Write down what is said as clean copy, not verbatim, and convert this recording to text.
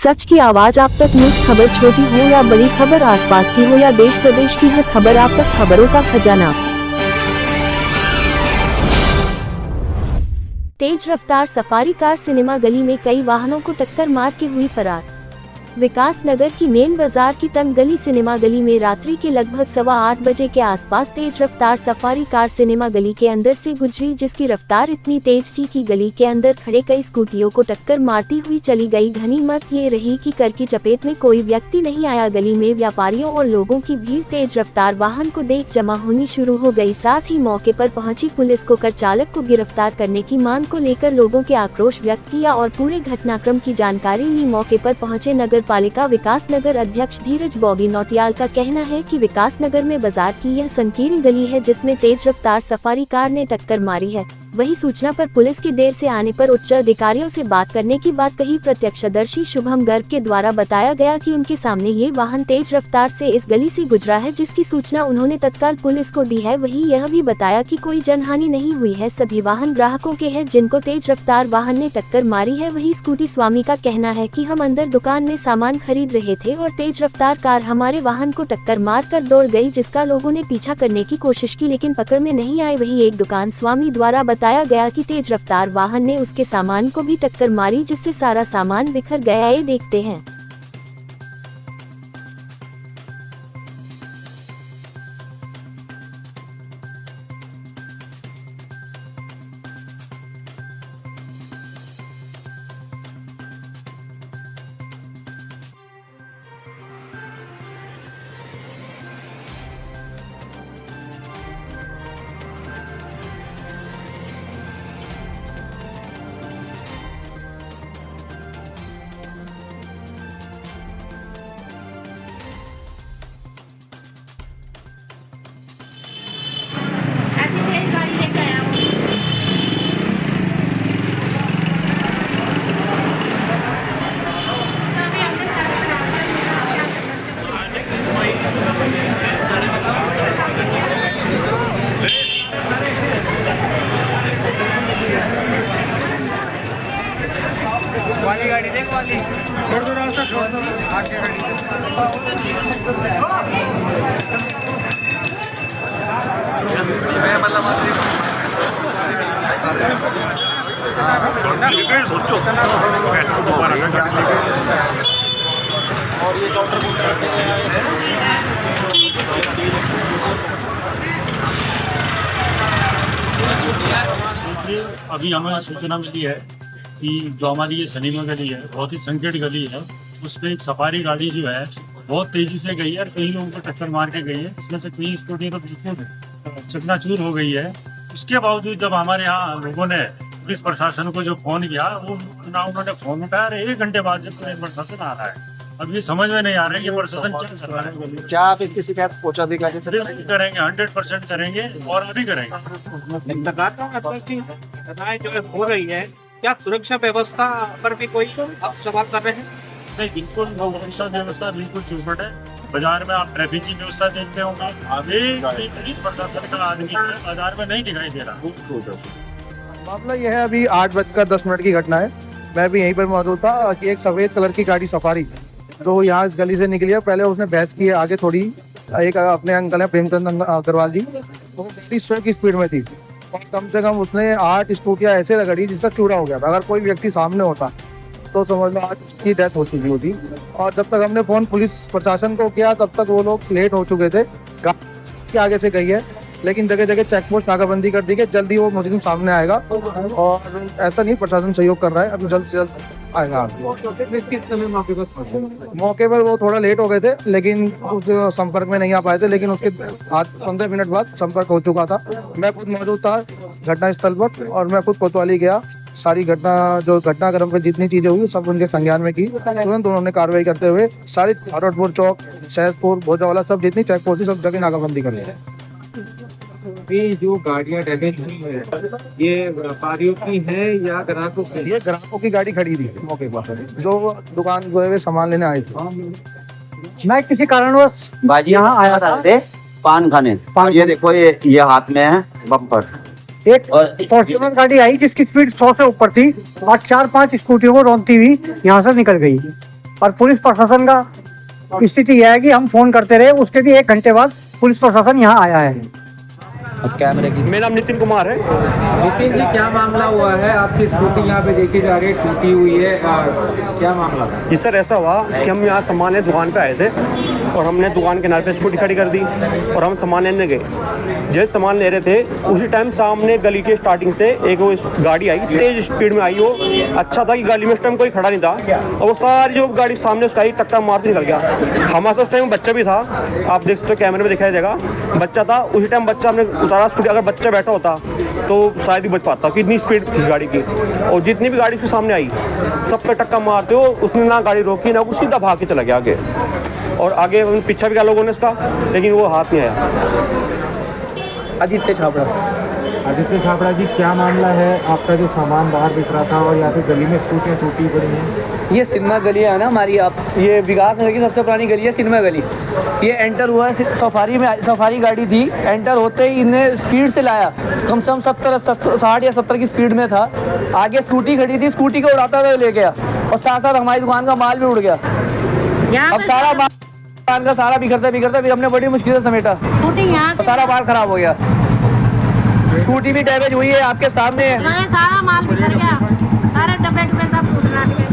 सच की आवाज आप तक। न्यूज खबर छोटी हो या बड़ी खबर, आसपास की हो या देश प्रदेश की, हर खबर आप तक। खबरों का खजाना। तेज रफ्तार सफारी कार सिनेमा गली में कई वाहनों को टक्कर मार के हुई फरार। विकास नगर की मेन बाजार की तंग गली सिनेमा गली में रात्रि के लगभग 8:15 बजे के आसपास तेज रफ्तार सफारी कार सिनेमा गली के अंदर से गुजरी, जिसकी रफ्तार इतनी तेज थी कि गली के अंदर खड़े कई स्कूटियों को टक्कर मारती हुई चली गई। गनीमत ये रही कि कार की चपेट में कोई व्यक्ति नहीं आया। गली में व्यापारियों और लोगों की भीड़ तेज रफ्तार वाहन को देख जमा होनी शुरू हो गई। साथ ही मौके पर पहुंची पुलिस को कार चालक को गिरफ्तार करने की मांग को लेकर लोगों के आक्रोश व्यक्त किया और पूरे घटनाक्रम की जानकारी ली। मौके पर पहुंचे नगर पालिका विकास नगर अध्यक्ष धीरज बॉबी नौटियाल का कहना है कि विकास नगर में बाजार की यह संकीर्ण गली है जिसमें तेज रफ्तार सफारी कार ने टक्कर मारी है। वही सूचना पर पुलिस के देर से आने पर उच्च अधिकारियों से बात करने की बात कही। प्रत्यक्षदर्शी शुभम गर्ग के द्वारा बताया गया कि उनके सामने ये वाहन तेज रफ्तार से इस गली से गुजरा है, जिसकी सूचना उन्होंने तत्काल पुलिस को दी है। वही यह भी बताया कि कोई जनहानि नहीं हुई है, सभी वाहन ग्राहकों के हैं जिनको तेज रफ्तार वाहन ने टक्कर मारी है। वही स्कूटी स्वामी का कहना है कि हम अंदर दुकान में सामान खरीद रहे थे और तेज रफ्तार कार हमारे वाहन को टक्कर मार कर दौड़ गई, जिसका लोगों ने पीछा करने की कोशिश की लेकिन पकड़ में नहीं आए। वही एक दुकान स्वामी द्वारा बताया गया कि तेज रफ्तार वाहन ने उसके सामान को भी टक्कर मारी, जिससे सारा सामान बिखर गया। ये देखते हैं। वाली गाड़ी देख, वाली छोड़ दो, रास्ता छोड़ दो, आगे गाड़ी और ये काउंटर अभी हमें सूचना मिली है कि जो हमारी ये सिनेमा गली है बहुत ही संकीर्ण गली है, उसमें एक सफारी गाड़ी जो है बहुत तेजी से गई है और कई लोगों को टक्कर मार के गई है। इसमें से कई स्कूटी तो बिल्कुल चकनाचूर हो गई है। उसके बावजूद जब हमारे यहाँ लोगों ने पुलिस प्रशासन को जो फोन किया, वो ना उन्होंने फोन उठाया। 1 घंटे बाद जब पुलिस प्रशासन आ रहा है, अब ये समझ में नहीं आ रहा है कि प्रशासन क्या कर रहा है। क्या आप इसकी शिकायत पहुंचा देगा? करेंगे, 100% करेंगे और अभी करेंगे। घटनाएं जो हो रही है, क्या सुरक्षा व्यवस्था पर भी कोई आप सवाल कर रहे हैं? नहीं, बिल्कुल सुरक्षा व्यवस्था बिल्कुल चौपट है। बाजार में आप ट्रैफिक की व्यवस्था देखते होंगे, अभी पुलिस प्रशासन का आदमी बाजार में नहीं दिखाई दे रहा। मामला यह है, अभी 8:10 की घटना है। मैं भी यहीं पर मौजूद था कि एक सफेद कलर की गाड़ी सफारी जो यहाँ इस गली से निकली है, पहले उसने बहस की है आगे थोड़ी। एक अपने अंकल है प्रेमचंद अग्रवाल जी, वो गाड़ी 100 की स्पीड में थी और कम से कम उसने 8 स्कूटियाँ ऐसे रगड़ी जिसका चूड़ा हो गया था। अगर कोई व्यक्ति सामने होता तो समझ लो आज की डेथ हो चुकी होती। और जब तक हमने फोन पुलिस प्रशासन को किया तब तक वो लोग लेट हो चुके थे। गाड़ी के आगे से गई है लेकिन जगह जगह चेक पोस्ट नाकाबंदी कर दी गई। जल्दी वो मुजरिम सामने आएगा और ऐसा नहीं, प्रशासन सहयोग कर रहा है, अभी जल्द से जल्द आएगा। मौके पर वो थोड़ा लेट हो गए थे लेकिन उस संपर्क में नहीं आ पाए थे, लेकिन उसके 15 मिनट बाद संपर्क हो चुका था। मैं खुद मौजूद था घटना स्थल पर और मैं खुद कोतवाली गया। सारी घटनाक्रम पे जितनी चीजें हुई सब उनके संज्ञान में की। तुरंत उन्होंने कार्रवाई करते हुए सारी हरटपुर चौक, सहसपुर, भोजावाला सब जितनी चेक पोस्ट सब जगह नाकाबंदी कर दी। ये जो गाड़ियां डैमेज हुई है, ये व्यापारियों की है या ग्राहकों की? ये ग्राहकों की गाड़ी खड़ी थी मौके पर, जो दुकान गए सामान लेने आए थे। मैं किसी कारणवश यहाँ आया था पान खाने। ये देखो, ये हाथ में है बम्पर। एक फॉर्च्यूनर गाड़ी आई जिसकी स्पीड 100 से ऊपर थी और 4-5 स्कूटियों को रौंदती हुई यहाँ से निकल गई। और पुलिस प्रशासन का स्थिति यह है कि हम फोन करते रहे, उसके भी 1 घंटे बाद पुलिस प्रशासन यहाँ आया है। कैमरे की मेरा नाम नितिन कुमार है। नितिन जी, क्या मामला हुआ है? आपकी स्कूटी यहाँ पे देखी जा रही है, टूटी हुई है, क्या मामला था? जी सर, ऐसा हुआ कि हम यहाँ सामान लेने दुकान पे आए थे और हमने दुकान के किनारे पे स्कूटी खड़ी कर दी और हम सामान लेने गए। जैसे सामान ले रहे थे उसी टाइम सामने गली के स्टार्टिंग से एक वो गाड़ी आई, तेज स्पीड में आई। वो अच्छा था कि गली में उस टाइम कोई खड़ा नहीं था और वो सारी जो गाड़ी सामने उसका आई टक्कर मार के निकल गया। हमारे तो उस टाइम बच्चा भी था, आप देख सकते हो कैमरे में दिखाई देगा, बच्चा था। उसी टाइम बच्चा हमने उतारा स्कूटी, अगर बच्चा बैठा होता तो शायद ही बच पाता, कि इतनी स्पीड थी गाड़ी की। और जितनी भी गाड़ी उसके सामने आई सब पे टक्कर मारते हो, उसने ना गाड़ी रोकी ना, वो सीधा भाग के चला गया आगे। और आगे पीछा भी किया लोगों ने उसका, लेकिन वो हाथ नहीं आया। आदित्य छाबड़ा जी, क्या मामला है? आपका जो सामान बाहर बिक रहा था और यहाँ पे गली में स्कूटियाँ टूटी पड़ी हैं। ये सिनेमा गली है ना हमारी, आप ये विकास नगर की सबसे पुरानी गली है सिनेमा गली। ये एंटर हुआ है सफारी में, सफारी गाड़ी थी, एंटर होते ही इन्हें स्पीड से लाया, कम से कम 60 या 70 की स्पीड में था। आगे स्कूटी खड़ी थी, स्कूटी को उड़ाता हुआ ले गया और साथ साथ हमारी दुकान का माल भी उड़ गया। अब सारा माल दुकान का सारा बिखरता फिर हमने बड़ी मुश्किल से समेटा, सारा माल खराब हो गया। स्कूटी भी डैमेज हुई है, आपके सामने है। सारा माल बिखर गया, सारे डब्बे सब फूट रहा है।